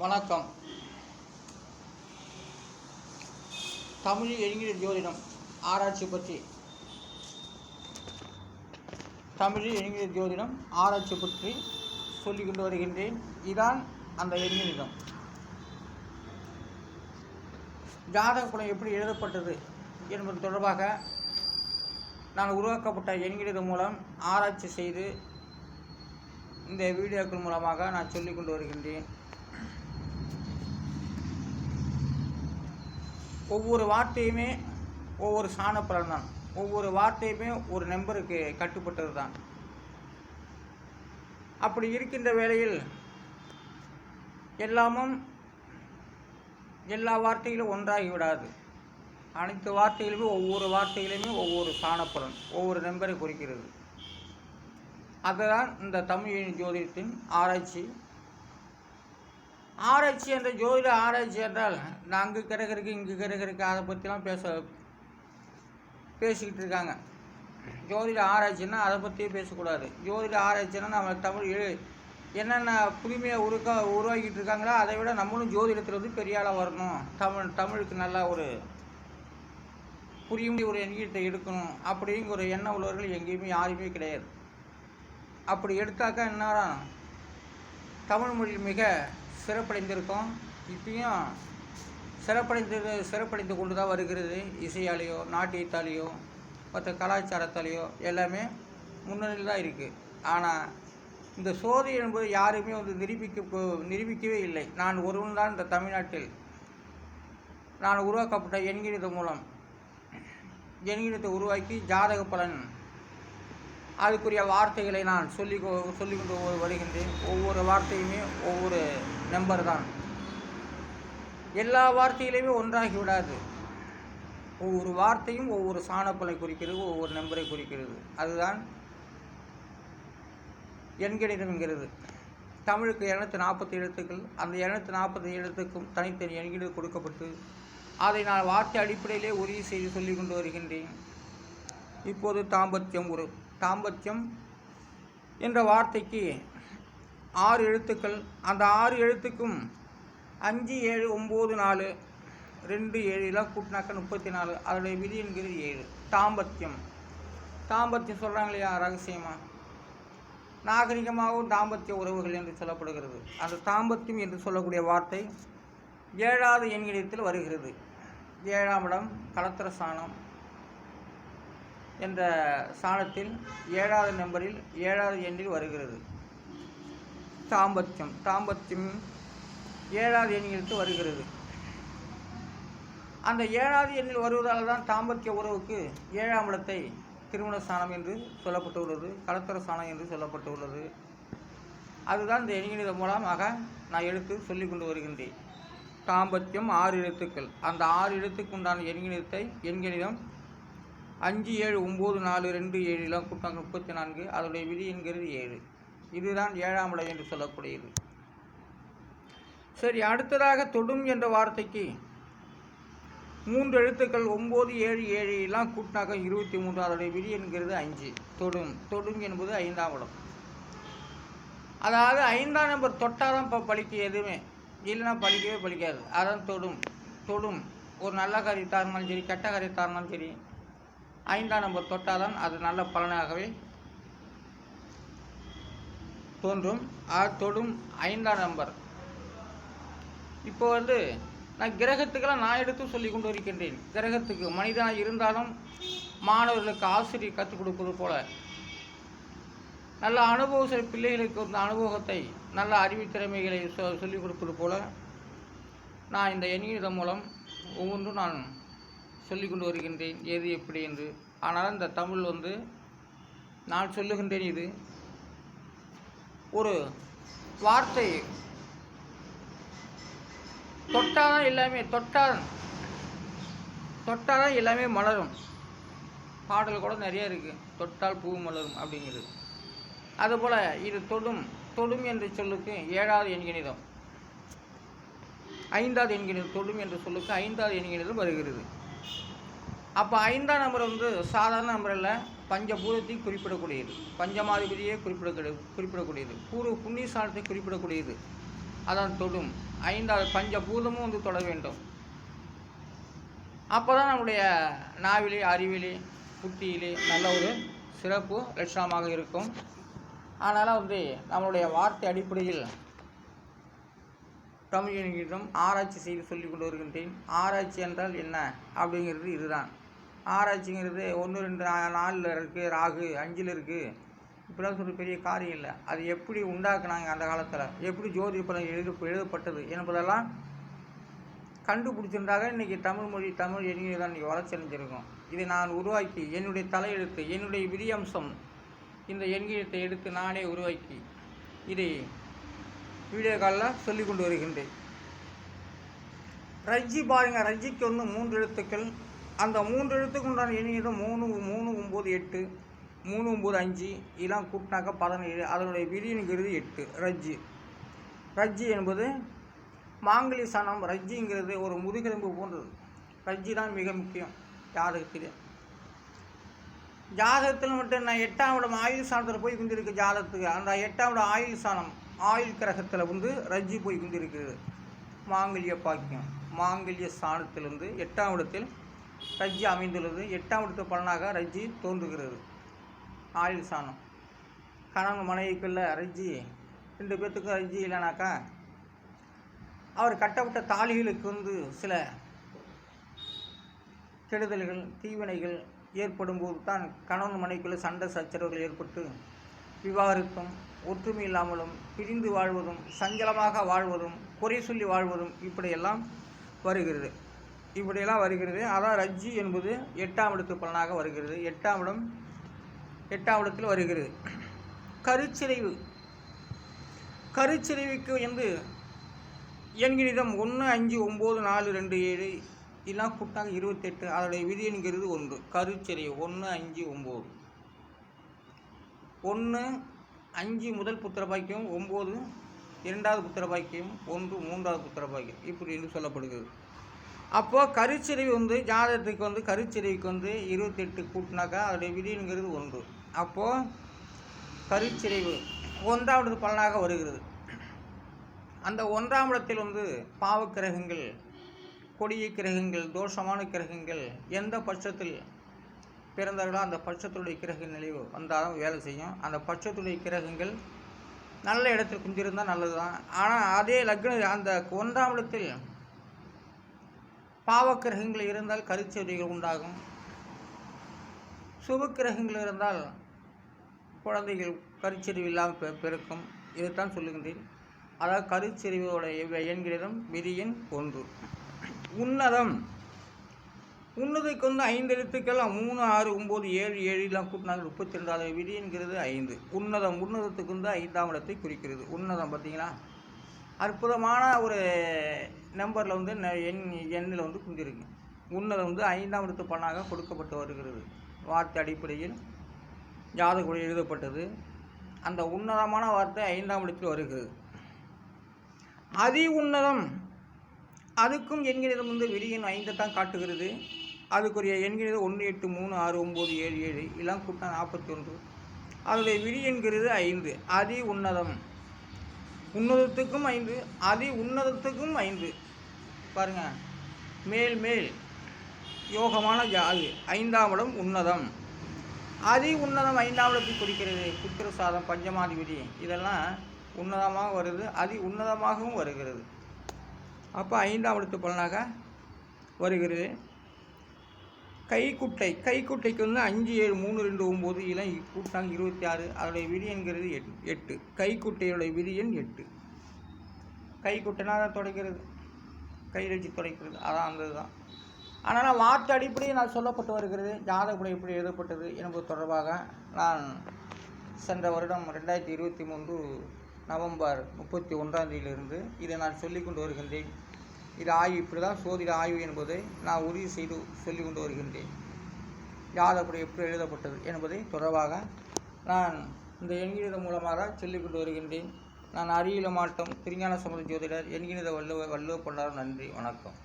வணக்கம். தமிழில் என்கிற ஜோதிடம் ஆராய்ச்சி பற்றி சொல்லிக் கொண்டு வருகின்றேன். இதான் அந்த எண்ணிடம். ஜாதக பலன் எப்படி எழுதப்பட்டது என்பது தொடர்பாக நான் உருவாக்கப்பட்ட எண்கிடம் மூலம் ஆராய்ச்சி செய்து இந்த வீடியோக்கள் மூலமாக நான் சொல்லிக் கொண்டு வருகின்றேன். ஒவ்வொரு வார்த்தையுமே ஒவ்வொரு சாண பலன் தான். ஒவ்வொரு வார்த்தையுமே ஒரு நம்பருக்கு கட்டுப்பட்டது தான். அப்படி இருக்கின்ற வேளையில் எல்லா வார்த்தைகளும் ஒன்றாகி விடாது. அனைத்து வார்த்தைகளுமே ஒவ்வொரு வார்த்தைகளுமே ஒவ்வொரு சாண பலன், ஒவ்வொரு நம்பரை குறிக்கிறது. அதுதான் இந்த தமிழ் ஜோதிடத்தின் ஆராய்ச்சி. என்ற ஜோதிட ஆராய்ச்சி என்றால் நான் அங்கு கிடக்கிறதுக்கு இங்கு கிடக்கிறதுக்கு அதை பற்றிலாம் பேசிக்கிட்டு இருக்காங்க. ஜோதிட ஆராய்ச்சின்னா அதை பற்றியே பேசக்கூடாது. ஜோதிட ஆராய்ச்சின்னா நம்ம தமிழ் என்னென்ன புதுமையாக உருவாக்கிட்டு இருக்காங்களோ அதை விட நம்மளும் ஜோதிடத்தில் வந்து பெரிய ஆளாக வரணும், தமிழுக்கு நல்லா ஒரு புரியும் ஒரு எண்ணிக்கை எடுக்கணும் அப்படிங்கிற ஒரு எண்ணம் உள்ளவர்கள் எங்கேயுமே யாருமே கிடையாது. அப்படி எடுத்தாக்கா என்ன தமிழ் மொழி மிக சிறப்படைந்திருக்கும். இப்பயும் சிறப்படைந்து கொண்டு தான் வருகிறது. இசையாலேயோ நாட்டியத்தாலேயோ மற்ற கலாச்சாரத்தாலேயோ எல்லாமே முன்னணியில் தான் இருக்குது. ஆனால் இந்த சோதி என்பது யாருமே வந்து நிரூபிக்கவே இல்லை. நான் ஒருவன் தான் இந்த தமிழ்நாட்டில் நான் உருவாக்கப்பட்ட எண்கிணிதம் மூலம் எண்கிணிதத்தை உருவாக்கி ஜாதக பலன் அதுக்குரிய வார்த்தைகளை நான் சொல்லிக்கொண்டு வருகின்றேன். ஒவ்வொரு வார்த்தையுமே ஒவ்வொரு நம்பர் தான். எல்லா வார்த்தையிலையுமே ஒன்றாகி விடாது. ஒவ்வொரு வார்த்தையும் ஒவ்வொரு சாணப்பலை குறிக்கிறது, ஒவ்வொரு நம்பரை குறிக்கிறது. அதுதான் எண்கணிதம் என்கிறது. தமிழுக்கு 240 எழுத்துக்கள். அந்த 240 எழுத்துக்கும் தனித்தனி எண்கிணிதம் கொடுக்கப்பட்டு அதை நான் வார்த்தை அடிப்படையிலே உறுதி செய்து சொல்லிக் கொண்டு வருகின்றேன். இப்போது தாம்பத்தியம் என்ற வார்த்தைக்கு 6 எழுத்துக்கள். அந்த 6 எழுத்துக்கும் 5, 7, 9, 4, 2, 7 கூட்டினாக்க 34. அதோடைய விதி என்கிறது 7. தாம்பத்தியம் சொல்கிறாங்க இல்லையா, ரகசியமாக நாகரிகமாகவும் தாம்பத்திய உறவுகள் என்று சொல்லப்படுகிறது. அந்த தாம்பத்தியம் என்று சொல்லக்கூடிய வார்த்தை 7வது எண்கிணத்தில் வருகிறது. 7ஆம் இடம் கலத்திர சாணம் என்ற சாணத்தில் 7வது நம்பரில் 7வது எண்ணில் வருகிறது. தாம்பத்தியம் 7வது எண்ணிற்கு வருகிறது. அந்த 7வது எண்ணில் வருவதால் தான் தாம்பத்திய உறவுக்கு 7ஆம் இடத்தை திருமண சாணம் என்று சொல்லப்பட்டுள்ளது, கலத்தர சாணம் என்று சொல்லப்பட்டுள்ளது. அதுதான் இந்த எண்கிணிதம் மூலமாக நான் எடுத்து சொல்லிக் கொண்டு வருகின்றேன். தாம்பத்தியம் 6 எழுத்துக்கள். அந்த 6 எழுத்துக்கு உண்டான எண்கணிதம் 5, 7, 9, 4, 2, 7 கூட்டாங்க 34. அதனுடைய விதி என்கிறது 7. இதுதான் 7ஆம் இடம் என்று சொல்லக்கூடியது. சரி, அடுத்ததாக தொடும் என்ற வார்த்தைக்கு 3 எழுத்துக்கள் 9, 7, 7 கூட்டினாக்க 23. அதனுடைய விதி என்கிறது 5. தொடும் என்பது 5ஆம் இடம். அதாவது 5ஆம் நம்பர் தொட்டால் தான் இப்போ பலிக்க, எதுவுமே இல்லைன்னா பலிக்கவே பலிக்காது. அதான் தொடும். ஒரு நல்ல காரியத்தாக இருந்தாலும் சரி, கெட்ட காரியத்தாக இருந்தாலும் சரி, 5ஆம் நம்பர் தொட்டால் தான் அது நல்ல பலனாகவே தோன்றும். தொடும் 5ஆம் நம்பர். இப்போ வந்து நான் கிரகத்துக்கெல்லாம் நான் எடுத்து சொல்லி கொண்டு இருக்கின்றேன். கிரகத்துக்கு மனிதனாக இருந்தாலும் மாணவர்களுக்கு ஆசிரியர் கற்றுக் கொடுப்பது போல, நல்ல அனுபவ பிள்ளைகளுக்கு வந்து அனுபவத்தை நல்ல அறிவுத்திறமைகளை சொல்லிக் கொடுப்பது போல நான் இந்த எண்கிணிதம் மூலம் ஒவ்வொன்றும் நான் சொல்லிக் கொண்டு வருகின்றேன், எது எப்படி என்று. ஆனால் இந்த தமிழ் வந்து நான் சொல்லுகின்றேன், இது ஒரு வார்த்தை தொட்டாதான் எல்லாமே மலரும். பாடல் கூட நிறைய இருக்குது, தொட்டால் பூ மலரும் அப்படிங்கிறது. அதுபோல் இது தொடும் என்ற சொல்லுக்கு 7வது எண்கிணிதம், 5வது எண்கிணிதம். தொடும் என்ற சொல்லுக்கு 5வது எண்கிணிதம் வருகிறது. அப்போ 5ஆம் நம்பர் வந்து சாதாரண நம்பர் இல்லை, பஞ்சபூதத்தையும் குறிப்பிடக்கூடியது, பஞ்சமாதிபதியே குறிப்பிடக்கூடியது, பூர்வ புண்ணிய ஸ்தானத்தை குறிப்பிடக்கூடியது. அதான் தொடும். ஐந்தாவது பஞ்சபூதமும் வந்து தொட வேண்டும். அப்போ தான் நம்முடைய நாவிலே, அறிவிலே, புத்தியிலே நல்ல ஒரு சிறப்பு லட்சணமாக இருக்கும். அதனால் வந்து நம்மளுடைய வார்த்தை அடிப்படையில் தமிழ் என்கிறம் ஆராய்ச்சி செய்து சொல்லிக் கொண்டு வருகின்றேன். ஆராய்ச்சி என்றால் என்ன அப்படிங்கிறது இதுதான். ஆராய்ச்சிங்கிறது 1, 2, 4 இருக்குது, ராகு 5 இருக்குது, இப்படிலாம் ஒரு பெரிய காரியம் இல்லை. அது எப்படி உண்டாக்குனாங்க அந்த காலத்தில், எப்படி ஜோதிட பலன் எழுதப்பட்டது என்பதெல்லாம் கண்டுபிடிச்சிருந்தாக இன்றைக்கி தமிழ் மொழி, தமிழ் எண்ணிக்கை தான் இன்றைக்கி வளர்ச்சி அடைஞ்சிருக்கும். இதை நான் உருவாக்கி என்னுடைய தலையெழுத்து, என்னுடைய விதியம்சம், இந்த எண்கிழத்தை எடுத்து நானே உருவாக்கி இதை வீடியோ காலில் சொல்லி கொண்டு வருகின்றேன். ரஜ்ஜி பாருங்கள், ரஜ்ஜிக்கு வந்து 3 எழுத்துக்கள். அந்த 3 எழுத்துக்கு உண்டான எண்ணிக்கை 3, 3, 9, 8, 3, 9, 5 இதெல்லாம் கூட்டினாக்கா 17. அதனுடைய விதிங்கிறது 8. ரஜ்ஜி என்பது மாங்கலி சாணம். ரஜ்ஜிங்கிறது ஒரு முதுகெலும்பு போன்றது. ரஜ்ஜி தான் மிக முக்கியம் ஜாதகத்தில். ஜாதகத்தில் மட்டும் நான் 8ஆம் இடம் ஆயுள் சாணத்தில் போய் கொண்டிருக்கு ஜாதகத்துக்கு. அந்த 8ஆம் இடம் ஆயுள் சாணம், ஆயுள் கிரகத்தில் வந்து ரஜ்ஜி போய் கொண்டிருக்கிறது. மாங்கல்ய பாக்கியம், மாங்கல்ய ஸ்தானத்திலிருந்து 8ஆம் இடத்தில் ரஜ்ஜி அமைந்துள்ளது. 8ஆம் இடத்து பலனாக ரஜ்ஜி தோன்றுகிறது. ஆயுள் சாணம் கணவன் மனைவிக்குள்ள ரஜ்ஜி 2 பேர்த்துக்கும் ரஜ்ஜி இல்லைனாக்கா அவர் கட்டப்பட்ட தாலிகளுக்கு வந்து சில கெடுதல்கள், தீவினைகள் ஏற்படும் போது தான் கணவன் மனைவிக்குள்ள சண்டை சச்சரவுகள் ஏற்பட்டு விவாகரத்தும், ஒற்றுமை இல்லாமலும், பிரிந்து வாழ்வதும், சஞ்சலமாக வாழ்வதும், குறை சொல்லி வாழ்வதும் இப்படியெல்லாம் வருகிறது. அதான் ரஜ்ஜி என்பது 8ஆம் இடத்து பலனாக வருகிறது. 8ஆம் இடத்தில் வருகிறது. கருச்சிதைவுக்கு வந்து எண்கிணிதம் 1, 5, 9, 4, 2, 7 இதெல்லாம் கூட்டாக 28. அதோடைய விதி என்கிறது 1. கருச்சிதைவு 1, 5, 9. 1, 5 முதல் புத்திர பாக்கியம், 9 2வது புத்திர பாக்கியம், 1 3வது புத்திர பாக்கியம் இப்படி என்று சொல்லப்படுகிறது. அப்போது கருச்சிதைவு வந்து ஜாதகத்துக்கு வந்து கருச்சிதைவுக்கு வந்து 28 கூட்டினாக்கா அதோடைய விதிங்கிறது 1. அப்போது கருச்சிதைவு 1வது பலனாக வருகிறது. அந்த 1ஆம் இடத்தில் வந்து பாவக்கிரகங்கள், கொடிய கிரகங்கள், தோஷமான கிரகங்கள் எந்த பட்சத்தில் பிறந்தார்களோ அந்த பட்சத்துடைய கிரக நிலைவு வந்தாலும் வேலை செய்யும். அந்த பட்சத்துடைய கிரகங்கள் நல்ல இடத்தில் குந்திருந்தால் நல்லது தான். ஆனால் அதே அந்த 1ஆம் இடத்தில் பாவக்கிரகங்கள் இருந்தால் கருச்சிதைவுகள் உண்டாகும். சுபக்கிரகங்கள் இருந்தால் குழந்தைகள் கருச்சிதைவு இல்லாமல் பிறக்கும். இதைத்தான் சொல்லுகின்றேன். அதாவது கருச்சிதைவோடைய எண்கிறம் விதி எண் 1. உன்னதுக்கு வந்து 5 எழுத்துக்கள் 3, 6, 9, 7, 7 கூட்டினாங்க 32. அதை விதி என்கிறது 5. உன்னதத்துக்கு வந்து 5ஆம் இடத்தை குறிக்கிறது. உன்னதம் பார்த்தீங்களா, அற்புதமான ஒரு நம்பரில் வந்து எண்ணில் வந்து குந்திருக்கு. உன்னதம் வந்து 5ஆம் இடத்து பலனாக கொடுக்கப்பட்டு வருகிறது. வார்த்தை அடிப்படையில் ஜாதகம் எழுதப்பட்டது. அந்த உன்னதமான வார்த்தை 5ஆம் இடத்தில் வருகிறது. அதி உன்னதம் அதுக்கும் எண்கிணிதம் வந்து விதியின் 5 தான் காட்டுகிறது. அதுக்குரிய எண்கிணிதம் 1, 8, 3, 6, 9, 7, 7 இதெல்லாம் கூட்டினா 41. அதனுடைய விதி என்கிறது 5. அதி உன்னதம், உன்னதத்துக்கும் 5, அதி உன்னதத்துக்கும் 5. பாருங்கள், மேல் யோகமான ஜாதி 5ஆம் இடம் உன்னதம். அதி உன்னதம் 5ஆம் இடத்தை குறிக்கிறது. புத்திர சாதம், பஞ்சமாதிபதி இதெல்லாம் உன்னதமாக வருது, அதி உன்னதமாகவும் வருகிறது. அப்போ 5ஆம் இடத்து பலனாக வருகிறது. கைக்குட்டைக்கு வந்து 5, 7, 3, 2, 9 இதெல்லாம் கூட்டாங்க 26. அதோடைய விதி என்கிறது 8. கைக்குட்டையோடைய விதி எண் 8. கைக்குட்டைனா தான் துடைக்கிறது, கையில் வச்சு துடைக்கிறது, அதான் அந்த இதுதான். ஆனால் வார்த்தை அடிப்படையில் நான் சொல்லப்பட்டு வருகிறது. ஜாதகப்படி எப்படி எழுதப்பட்டது என்பது தொடர்பாக நான் சென்ற வருடம் 2023 நவம்பர் 31ஆம் தேதியிலிருந்து இதை நான் சொல்லி கொண்டு வருகின்றேன். இது ஆய்வு, இப்படி தான் சோதிட ஆய்வு என்பதை நான் உறுதி செய்து சொல்லி கொண்டு வருகின்றேன். ஜாதகப்படி எப்படி எழுதப்பட்டது என்பதை தொடர்பாக நான் இந்த எண்கிணித மூலமாக சொல்லிக் கொண்டு வருகின்றேன். நான் அறியியல மாட்டம் திருஞான சம்பந்த ஜோதிடர் எண்கிணித வள்ளுவ பொன்னார். நன்றி, வணக்கம்.